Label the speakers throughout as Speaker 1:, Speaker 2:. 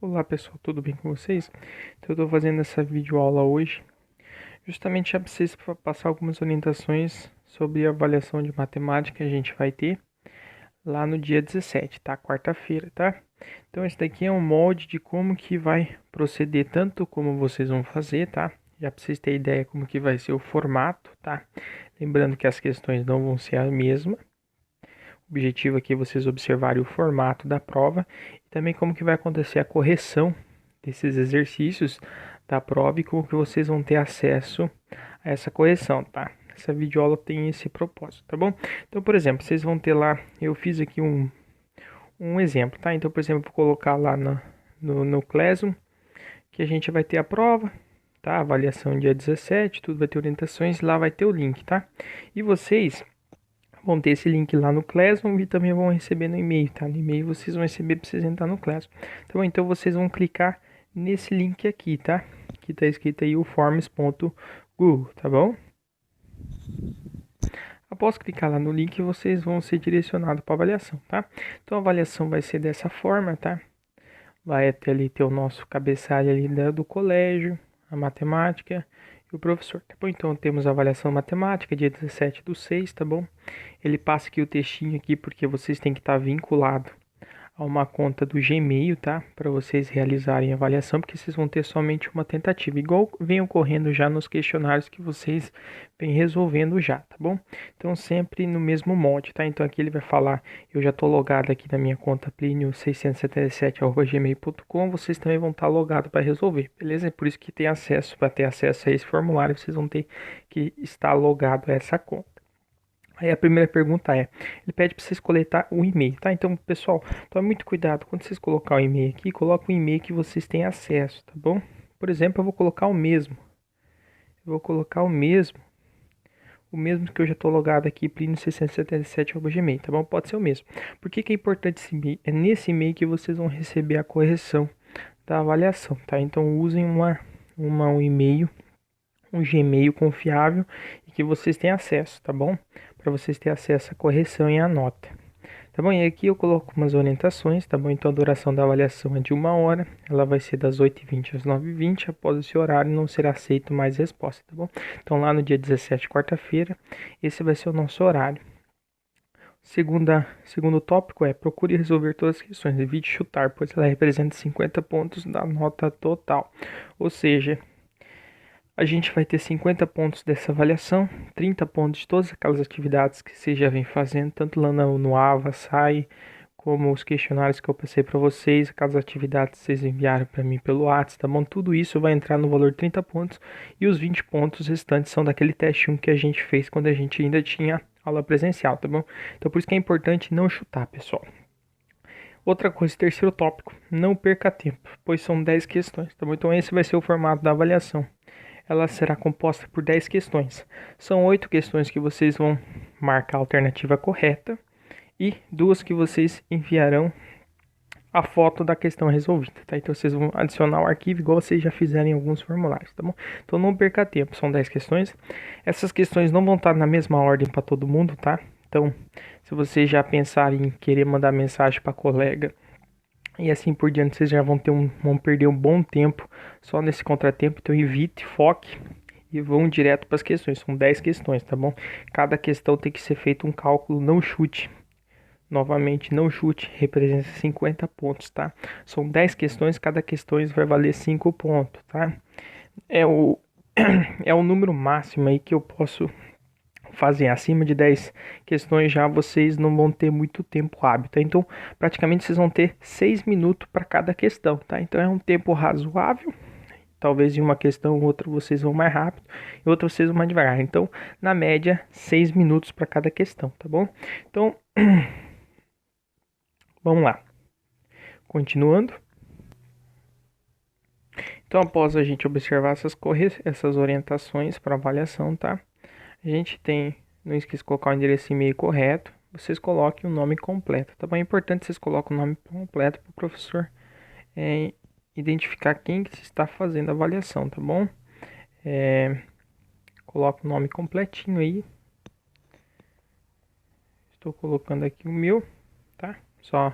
Speaker 1: Olá pessoal, tudo bem com vocês? Então eu estou fazendo essa videoaula hoje justamente para vocês passar algumas orientações sobre a avaliação de matemática que a gente vai ter lá no dia 17, tá? Quarta-feira, tá? Então esse daqui é um molde de como que vai proceder, tanto como vocês vão fazer, tá? Já para vocês terem ideia como que vai ser o formato, tá? Lembrando que as questões não vão ser a mesma. O objetivo aqui é vocês observarem o formato da prova e também como que vai acontecer a correção desses exercícios da prova e como que vocês vão ter acesso a essa correção, tá? Essa videoaula tem esse propósito, tá bom? Então, por exemplo, vocês vão ter lá, eu fiz aqui um exemplo, tá? Então, por exemplo, vou colocar lá no Classroom que a gente vai ter a prova, tá? Avaliação dia 17, tudo vai ter orientações, lá vai ter o link, tá? E vocês vão ter esse link lá no Classroom e também vão receber no e-mail, tá? No e-mail vocês vão receber para vocês entrar no Classroom. Então vocês vão clicar nesse link aqui, tá? Que tá escrito aí o forms.google, tá bom? Após clicar lá no link, vocês vão ser direcionados para avaliação, tá? Então a avaliação vai ser dessa forma, tá? Vai até ali ter o nosso cabeçalho ali do colégio, a matemática e o professor, tá bom? Então temos a avaliação matemática, dia 17/6, tá bom? Ele passa aqui o textinho aqui porque vocês têm que estar vinculado a uma conta do Gmail, tá? Para vocês realizarem a avaliação, porque vocês vão ter somente uma tentativa, igual vem ocorrendo já nos questionários que vocês vêm resolvendo já, tá bom? Então sempre no mesmo molde, tá? Então aqui ele vai falar, eu já estou logado aqui na minha conta plinio677@gmail.com, vocês também vão estar logados para resolver, beleza? É por isso que tem acesso, para ter acesso a esse formulário, vocês vão ter que estar logado a essa conta. Aí a primeira pergunta é, ele pede para vocês coletar o e-mail, tá? Então, pessoal, tome muito cuidado. Quando vocês colocar o e-mail aqui, coloque o e-mail que vocês têm acesso, tá bom? Por exemplo, eu vou colocar o mesmo. Eu vou colocar o mesmo que eu já estou logado aqui, plinio677@gmail, tá bom? Pode ser o mesmo. Por que que é importante esse e-mail? É nesse e-mail que vocês vão receber a correção da avaliação, tá? Então, usem um e-mail, um Gmail confiável e que vocês têm acesso, tá bom? Para vocês terem acesso à correção e à nota. Tá bom? E aqui eu coloco umas orientações, tá bom? Então a duração da avaliação é de 1 hora, ela vai ser das 8h20 às 9h20, após esse horário não será aceito mais resposta, tá bom? Então lá no dia 17, quarta-feira, esse vai ser o nosso horário. Segundo tópico é, procure resolver todas as questões, evite chutar, pois ela representa 50 pontos da nota total. Ou seja, a gente vai ter 50 pontos dessa avaliação, 30 pontos de todas aquelas atividades que você já vem fazendo, tanto lá no AVA, SAI, como os questionários que eu passei para vocês, aquelas atividades que vocês enviaram para mim pelo WhatsApp, tá bom? Tudo isso vai entrar no valor de 30 pontos e os 20 pontos restantes são daquele teste 1 que a gente fez quando a gente ainda tinha aula presencial, tá bom? Então por isso que é importante não chutar, pessoal. Outra coisa, terceiro tópico, não perca tempo, pois são 10 questões, tá bom? Então esse vai ser o formato da avaliação. Ela será composta por 10 questões. São 8 questões que vocês vão marcar a alternativa correta e 2 que vocês enviarão a foto da questão resolvida, tá? Então vocês vão adicionar o arquivo igual vocês já fizeram em alguns formulários, tá bom? Então não perca tempo, são 10 questões. Essas questões não vão estar na mesma ordem para todo mundo, tá? Então, se vocês já pensarem em querer mandar mensagem para colega e assim por diante, vocês já vão perder um bom tempo só nesse contratempo. Então evite, foque e vão direto para as questões. São 10 questões, tá bom? Cada questão tem que ser feito um cálculo, não chute. Novamente, não chute, representa 50 pontos, tá? São 10 questões, cada questão vai valer 5 pontos, tá? É o número máximo aí que eu posso fazer. Acima de 10 questões já vocês não vão ter muito tempo hábil, tá? Então, praticamente vocês vão ter 6 minutos para cada questão, tá? Então é um tempo razoável. Talvez em uma questão ou outra vocês vão mais rápido, e outra vocês vão mais devagar. Então, na média, 6 minutos para cada questão, tá bom? Então, vamos lá. Continuando. Então, após a gente observar essas orientações para avaliação, tá? A gente tem, não esqueça de colocar o endereço e-mail correto, vocês coloquem o nome completo, tá bom? É importante vocês coloquem o nome completo para o professor identificar quem que está fazendo a avaliação, tá bom? Coloca o nome completinho aí. Estou colocando aqui o meu, tá? Só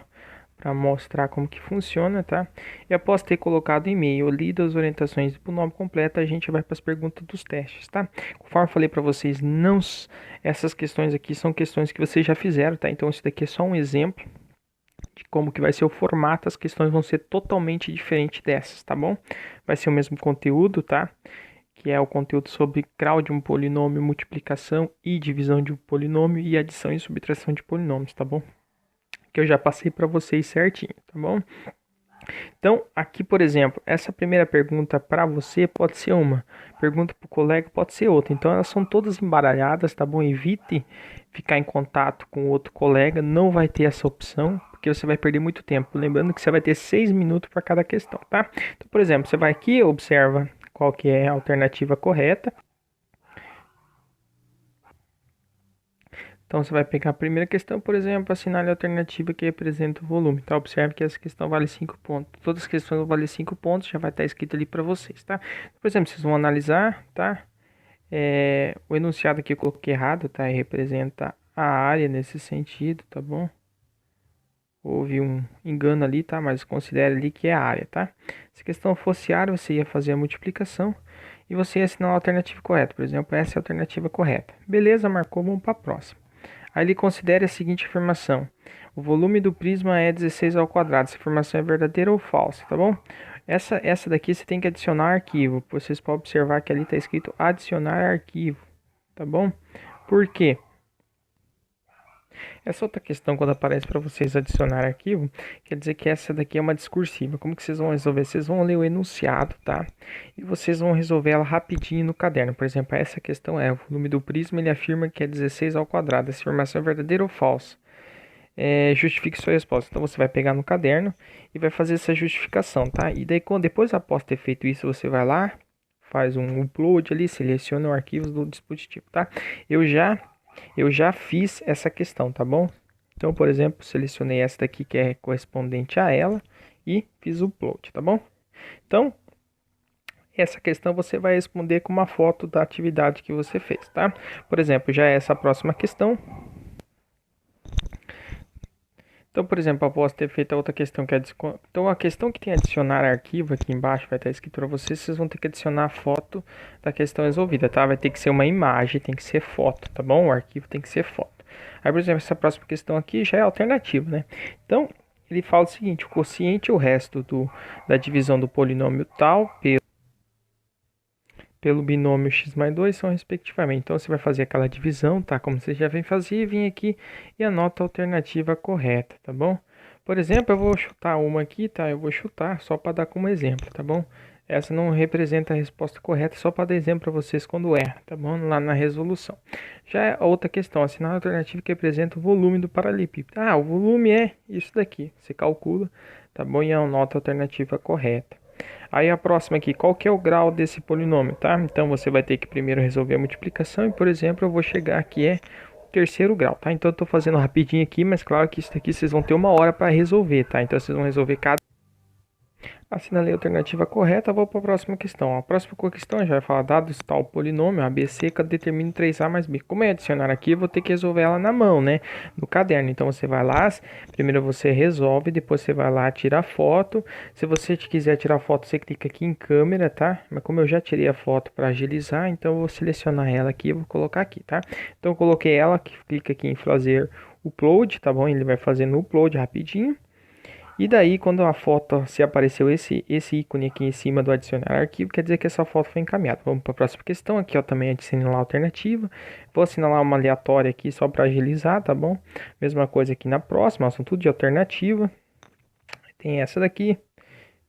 Speaker 1: para mostrar como que funciona, tá? E após ter colocado o e-mail, lido as orientações para o nome completo, a gente vai para as perguntas dos testes, tá? Conforme eu falei para vocês, essas questões aqui são questões que vocês já fizeram, tá? Então isso daqui é só um exemplo de como que vai ser o formato, as questões vão ser totalmente diferentes dessas, tá bom? Vai ser o mesmo conteúdo, tá? Que é o conteúdo sobre grau de um polinômio, multiplicação e divisão de um polinômio e adição e subtração de polinômios, tá bom? Que eu já passei para vocês certinho, tá bom? Então, aqui, por exemplo, essa primeira pergunta para você pode ser uma, pergunta para o colega pode ser outra. Então, elas são todas embaralhadas, tá bom? Evite ficar em contato com outro colega, não vai ter essa opção, porque você vai perder muito tempo. Lembrando que você vai ter 6 minutos para cada questão, tá? Então, por exemplo, você vai aqui, observa qual que é a alternativa correta. Então, você vai pegar a primeira questão, por exemplo, assinale a alternativa que representa o volume. Tá? Observe que essa questão vale 5 pontos. Todas as questões vão valer 5 pontos, já vai estar escrito ali para vocês, tá? Por exemplo, vocês vão analisar, tá? O enunciado aqui eu coloquei errado, tá? Representa a área nesse sentido, tá bom? Houve um engano ali, tá? Mas considere ali que é a área, tá? Se a questão fosse área, você ia fazer a multiplicação e você ia assinar a alternativa correta. Por exemplo, essa é a alternativa correta. Beleza, marcou, vamos para a próxima. Aí ele considera a seguinte afirmação: o volume do prisma é 16 ao quadrado. Essa afirmação é verdadeira ou falsa, tá bom? Essa daqui você tem que adicionar arquivo. Vocês podem observar que ali está escrito adicionar arquivo, tá bom? Por quê? Essa outra questão, quando aparece para vocês adicionar arquivo, quer dizer que essa daqui é uma discursiva. Como que vocês vão resolver? Vocês vão ler o enunciado, tá? E vocês vão resolver ela rapidinho no caderno. Por exemplo, essa questão é: o volume do prisma ele afirma que é 16 ao quadrado. Essa afirmação é verdadeira ou falsa? Justifique sua resposta. Então você vai pegar no caderno e vai fazer essa justificação, tá? E daí, depois, após ter feito isso, você vai lá, faz um upload ali, seleciona o arquivo do dispositivo, tá? Eu já fiz essa questão, tá bom? Então, por exemplo, selecionei essa daqui que é correspondente a ela e fiz o upload, tá bom? Então, essa questão você vai responder com uma foto da atividade que você fez, tá? Por exemplo, já essa próxima questão. Então, por exemplo, após ter feito a outra questão que é então a questão que tem adicionar arquivo aqui embaixo vai estar escrito para vocês, vocês vão ter que adicionar a foto da questão resolvida, tá? Vai ter que ser uma imagem, tem que ser foto, tá bom? O arquivo tem que ser foto. Aí, por exemplo, essa próxima questão aqui já é alternativa, né? Então, ele fala o seguinte: o quociente e o resto da divisão do polinômio tal pelo binômio x mais 2 são respectivamente. Então, você vai fazer aquela divisão, tá? Como você já vem fazer, vem aqui e anota a alternativa correta, tá bom? Por exemplo, eu vou chutar uma aqui, tá? Eu vou chutar só para dar como exemplo, tá bom? Essa não representa a resposta correta, só para dar exemplo para vocês quando erra, tá bom? Lá na resolução. Já é outra questão, assinar a alternativa que representa o volume do paralelepípedo. Ah, o volume é isso daqui. Você calcula, tá bom? E anota a alternativa correta. Aí a próxima aqui, qual que é o grau desse polinômio, tá? Então você vai ter que primeiro resolver a multiplicação e, por exemplo, eu vou chegar aqui o terceiro grau, tá? Então eu tô fazendo rapidinho aqui, mas claro que isso aqui vocês vão ter 1 hora para resolver, tá? Então vocês vão resolver cada... Assinalei a alternativa correta, vou para a próxima questão. A próxima questão já vai falar: dados tal polinômio ABC que determina 3A mais B. Como é adicionar aqui, eu vou ter que resolver ela na mão, né? No caderno. Então você vai lá, primeiro você resolve, depois você vai lá tirar foto. Se você quiser tirar foto, você clica aqui em câmera, tá? Mas como eu já tirei a foto para agilizar, então eu vou selecionar ela aqui e vou colocar aqui, tá? Então eu coloquei ela, clica aqui em fazer upload, tá bom? Ele vai fazer no upload rapidinho. E daí, quando a foto, se apareceu esse ícone aqui em cima do adicionar arquivo, quer dizer que essa foto foi encaminhada. Vamos para a próxima questão. Aqui, ó, também assinalar a alternativa. Vou assinalar uma aleatória aqui só para agilizar, tá bom? Mesma coisa aqui na próxima, ó, são tudo de alternativa. Tem essa daqui,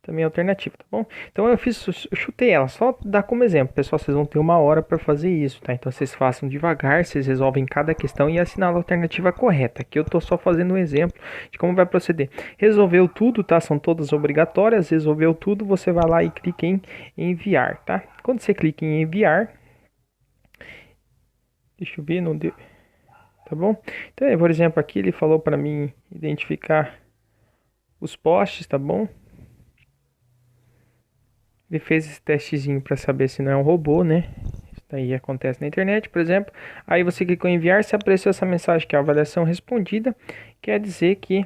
Speaker 1: também alternativa, tá bom? Então eu chutei ela, só dar como exemplo. Pessoal, vocês vão ter 1 hora para fazer isso, tá? Então vocês façam devagar, vocês resolvem cada questão e assinala a alternativa correta. Aqui eu tô só fazendo um exemplo de como vai proceder. Resolveu tudo, tá? São todas obrigatórias. Resolveu tudo, você vai lá e clica em enviar, tá? Quando você clica em enviar, deixa eu ver, não deu, tá bom? Então, por exemplo, aqui ele falou para mim identificar os postes, tá bom? Ele fez esse testezinho para saber se não é um robô, né? Isso daí acontece na internet, por exemplo. Aí você clicou em enviar, se apareceu essa mensagem que é a avaliação respondida, quer dizer que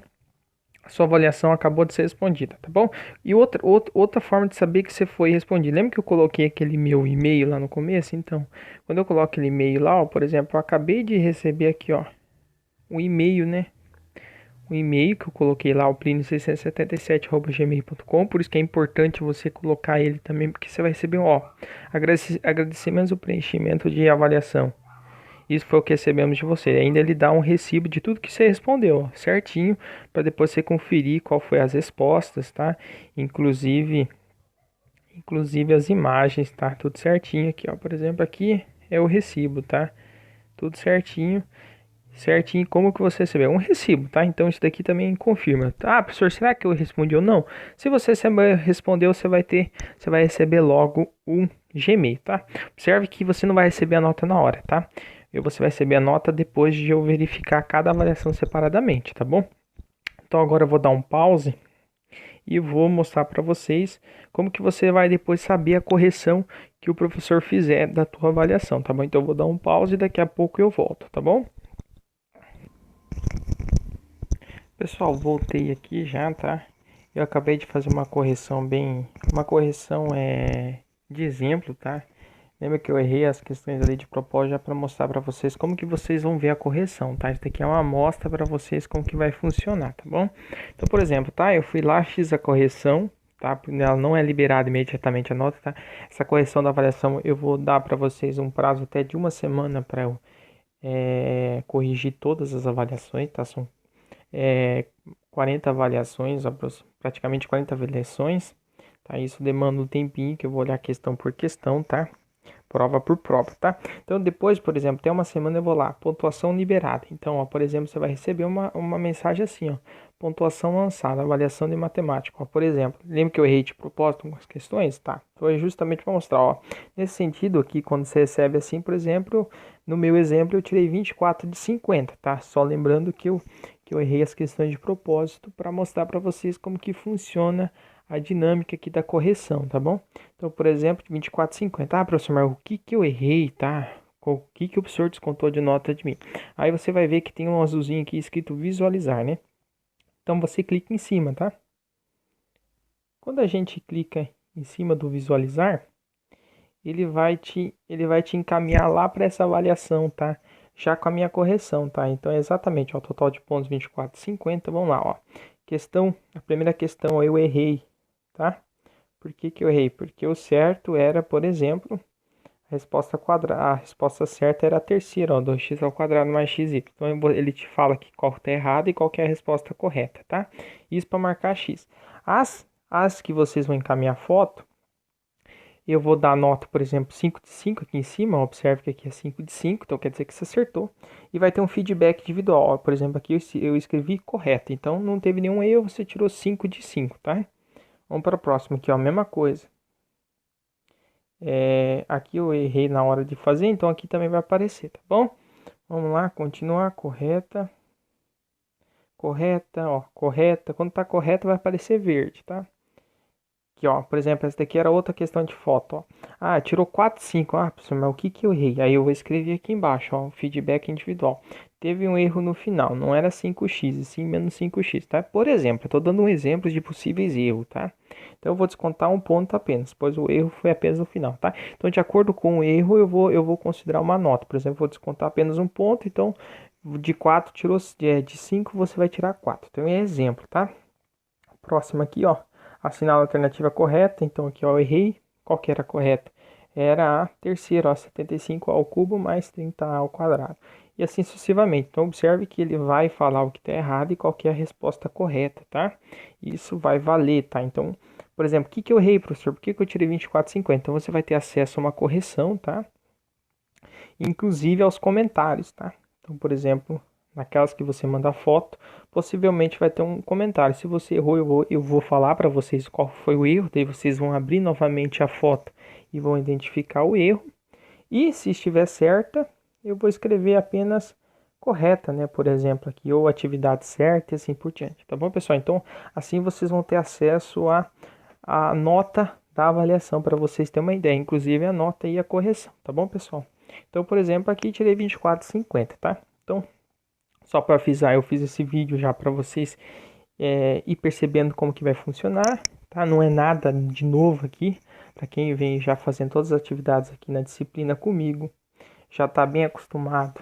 Speaker 1: a sua avaliação acabou de ser respondida, tá bom? E outra forma de saber que você foi respondido. Lembra que eu coloquei aquele meu e-mail lá no começo? Então, quando eu coloco aquele e-mail lá, ó, por exemplo, eu acabei de receber aqui, ó, o e-mail, né? O e-mail que eu coloquei lá, o plinio677@gmail.com. Por isso que é importante você colocar ele também, porque você vai receber, ó, agradecimentos do preenchimento de avaliação. Isso foi o que recebemos de você. Ainda ele dá um recibo de tudo que você respondeu, ó, certinho, para depois você conferir qual foi as respostas, tá? Inclusive, as imagens, tá? Tudo certinho aqui, ó. Por exemplo, aqui é o recibo, tá? Tudo certinho. Certinho, como que você recebeu? Um recibo, tá? Então isso daqui também confirma. Ah, professor, será que eu respondi ou não? Se você respondeu, você vai receber logo um Gmail, tá? Observe que você não vai receber a nota na hora, tá? Você vai receber a nota depois de eu verificar cada avaliação separadamente, tá bom? Então agora eu vou dar um pause e vou mostrar para vocês como que você vai depois saber a correção que o professor fizer da tua avaliação, tá bom? Então eu vou dar um pause e daqui a pouco eu volto, tá bom? Pessoal, voltei aqui já, tá? Eu acabei de fazer uma correção de exemplo, tá? Lembra que eu errei as questões ali de propósito já para mostrar para vocês como que vocês vão ver a correção, tá? Isso daqui é uma amostra para vocês como que vai funcionar, tá bom? Então, por exemplo, tá? Eu fui lá, fiz a correção, tá? Ela não é liberada imediatamente a nota, tá? Essa correção da avaliação eu vou dar para vocês um prazo até de uma semana para eu corrigir todas as avaliações, tá? São 40 avaliações, praticamente 40 avaliações, tá? Isso demanda um tempinho que eu vou olhar questão por questão, tá? Prova por prova, tá? Então depois, por exemplo, até uma semana eu vou lá, pontuação liberada. Então, ó, por exemplo, você vai receber uma mensagem assim, ó, pontuação lançada, avaliação de matemática, ó, por exemplo. Lembra que eu errei de propósito algumas questões? Tá? Foi justamente para mostrar, ó. Nesse sentido aqui, quando você recebe assim, por exemplo, no meu exemplo eu tirei 24 de 50, tá? Só lembrando que eu errei as questões de propósito para mostrar para vocês como que funciona a dinâmica aqui da correção, tá bom? Então, por exemplo, 24,50. Ah, professor, mas o que que eu errei, tá? O que que o professor descontou de nota de mim? Aí você vai ver que tem um azulzinho aqui escrito visualizar, né? Então você clica em cima, tá? Quando a gente clica em cima do visualizar, ele vai te encaminhar lá para essa avaliação, tá? Já com a minha correção, tá? Então é exatamente, ó, total de pontos 24,50. Vamos lá, ó. A primeira questão eu errei, tá? Por que que eu errei? Porque o certo era, por exemplo, a resposta certa era a terceira, ó, 2x ao quadrado mais xy. Então ele te fala que qual está errado e qual que é a resposta correta, tá? Isso para marcar x. As que vocês vão encaminhar foto, eu vou dar nota, por exemplo, 5 de 5 aqui em cima. Observe que aqui é 5 de 5, então quer dizer que você acertou. E vai ter um feedback individual. Ó, por exemplo, aqui eu escrevi correto, então não teve nenhum erro, você tirou 5 de 5, tá? Vamos para o próximo aqui, ó, a mesma coisa. Aqui eu errei na hora de fazer, então aqui também vai aparecer, tá bom? Vamos lá, continuar, correta. Correta, ó, correta. Quando tá correta vai aparecer verde, tá? Aqui, ó, por exemplo, essa daqui era outra questão de foto, ó. Ah, tirou 4, 5. Ah, professor, mas o que que eu errei? Aí eu vou escrever aqui embaixo, ó, feedback individual. Teve um erro no final, não era 5x, e sim menos 5x, tá? Por exemplo, eu tô dando um exemplo de possíveis erros, tá? Então eu vou descontar um ponto apenas, pois o erro foi apenas no final, tá? Então, de acordo com o erro, eu vou considerar uma nota. Por exemplo, eu vou descontar apenas um ponto, então de 4 tirou de 5, você vai tirar 4. Então é exemplo, tá? Próximo aqui, ó. Assinar a alternativa correta. Então aqui, ó, eu errei. Qual que era a correta? Era a terceira, ó, 75 ao cubo mais 30 ao quadrado. E assim sucessivamente. Então observe que ele vai falar o que está errado e qual que é a resposta correta, tá? Isso vai valer, tá? Então, por exemplo, o que que eu errei, professor? Por que que eu tirei 24,50? Então você vai ter acesso a uma correção, tá? Inclusive aos comentários, tá? Então, por exemplo, naquelas que você manda foto, possivelmente vai ter um comentário. Se você errou, eu vou falar para vocês qual foi o erro, daí vocês vão abrir novamente a foto e vão identificar o erro. E se estiver certa, eu vou escrever apenas correta, né? Por exemplo, aqui, ou atividade certa e assim por diante. Tá bom, pessoal? Então, assim vocês vão ter acesso a nota da avaliação para vocês terem uma ideia, inclusive a nota e a correção, tá bom, pessoal? Então, por exemplo, aqui tirei 24,50, tá? Então, só para avisar, eu fiz esse vídeo já para vocês ir percebendo como que vai funcionar, tá? Não é nada de novo aqui, para quem vem já fazendo todas as atividades aqui na disciplina comigo, já está bem acostumado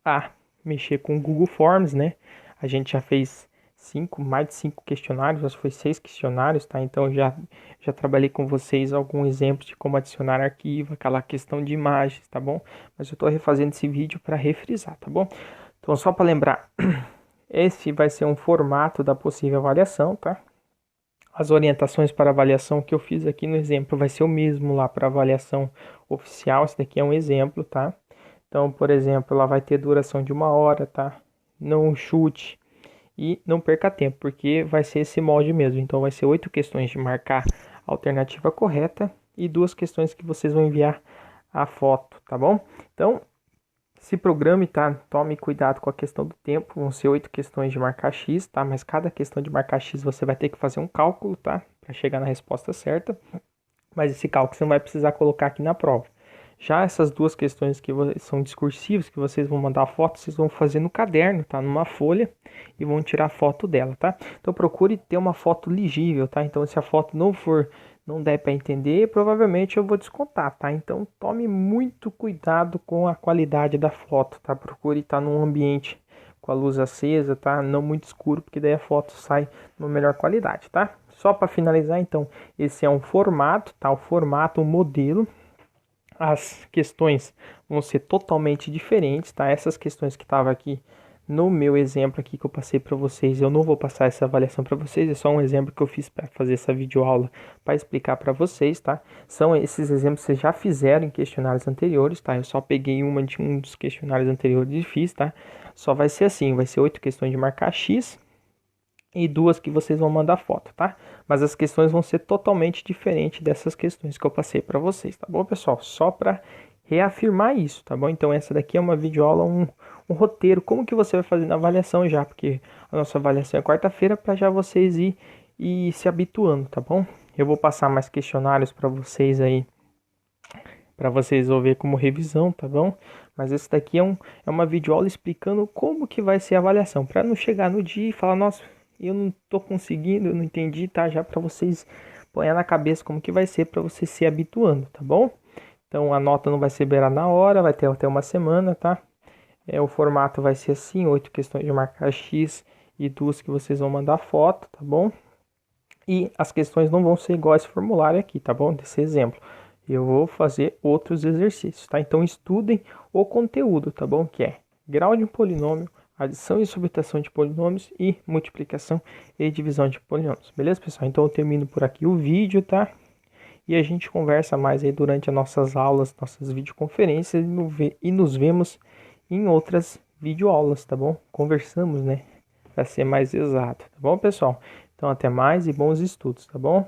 Speaker 1: a mexer com o Google Forms, né? A gente já fez mais de 5 questionários, acho que foi 6 questionários, tá? Então já trabalhei com vocês algum exemplo de como adicionar arquivo, aquela questão de imagens, tá bom? Mas eu estou refazendo esse vídeo para refrisar, tá bom? Então só para lembrar, esse vai ser um formato da possível avaliação, tá? As orientações para avaliação que eu fiz aqui no exemplo vai ser o mesmo lá para avaliação oficial. Esse daqui é um exemplo, tá? Então, por exemplo, ela vai ter duração de 1 hora, tá? Não chute e não perca tempo, porque vai ser esse molde mesmo. Então, vai ser 8 questões de marcar a alternativa correta e 2 questões que vocês vão enviar a foto, tá bom? Então, se programe, tá? Tome cuidado com a questão do tempo. Vão ser 8 questões de marcar X, tá? Mas cada questão de marcar X você vai ter que fazer um cálculo, tá? Para chegar na resposta certa. Mas esse cálculo você não vai precisar colocar aqui na prova. Já essas 2 questões que são discursivas, que vocês vão mandar foto, vocês vão fazer no caderno, tá? Numa folha e vão tirar foto dela, tá? Então procure ter uma foto legível, tá? Então se a foto não der para entender, provavelmente eu vou descontar, tá? Então tome muito cuidado com a qualidade da foto, tá? Procure estar num ambiente com a luz acesa, tá? Não muito escuro, porque daí a foto sai numa melhor qualidade, tá? Só para finalizar, então, esse é um formato, tá? O formato, o modelo. As questões vão ser totalmente diferentes, tá? Essas questões que estavam aqui no meu exemplo aqui que eu passei para vocês, eu não vou passar essa avaliação para vocês, é só um exemplo que eu fiz para fazer essa videoaula para explicar para vocês, tá? São esses exemplos que vocês já fizeram em questionários anteriores, tá? Eu só peguei uma de um dos questionários anteriores e fiz, tá? Só vai ser assim, vai ser 8 questões de marcar X e 2 que vocês vão mandar foto, tá? Mas as questões vão ser totalmente diferentes dessas questões que eu passei para vocês, tá bom, pessoal? Só para reafirmar isso, tá bom? Então essa daqui é uma videoaula, um roteiro, como que você vai fazer na avaliação já, porque a nossa avaliação é quarta-feira para já vocês ir se habituando, tá bom? Eu vou passar mais questionários para vocês aí, para vocês ver como revisão, tá bom? Mas esse daqui é uma videoaula explicando como que vai ser a avaliação, para não chegar no dia e falar, nossa, eu não tô conseguindo, eu não entendi, tá? Já para vocês põem na cabeça como que vai ser para você se habituando, tá bom? Então a nota não vai ser liberada na hora, vai ter até uma semana, tá? O formato vai ser assim, 8 questões de marcar X e 2 que vocês vão mandar foto, tá bom? E as questões não vão ser igual esse formulário aqui, tá bom? Desse exemplo. Eu vou fazer outros exercícios, tá? Então estudem o conteúdo, tá bom? Que é grau de um polinômio, adição e subtração de polinômios e multiplicação e divisão de polinômios. Beleza, pessoal? Então eu termino por aqui o vídeo, tá? E a gente conversa mais aí durante as nossas aulas, nossas videoconferências e nos vemos em outras videoaulas, tá bom? Conversamos, né? Para ser mais exato, tá bom, pessoal? Então até mais e bons estudos, tá bom?